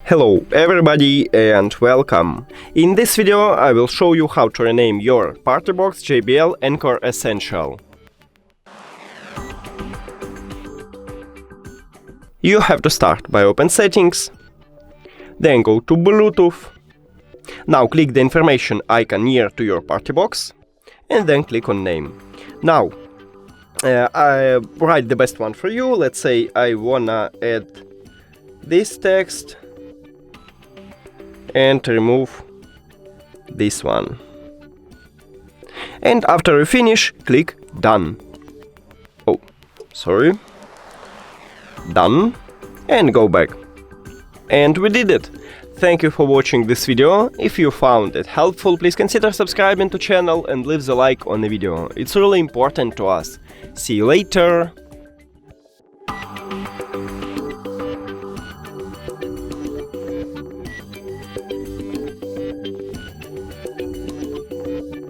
Hello everybody and welcome! In this video I will show you how to rename your party box JBL Encore Essential. You have to start by open settings, then go to Bluetooth. Now click the information icon near to your party box and then click on name. Now I write the best one for you. Let's say I wanna add this text and remove this one. And after you finish, click done. Oh, sorry. Done. And go back. And we did it. Thank you for watching this video. If you found it helpful, please consider subscribing to channel and leave the like on the video. It's really important to us. See you later.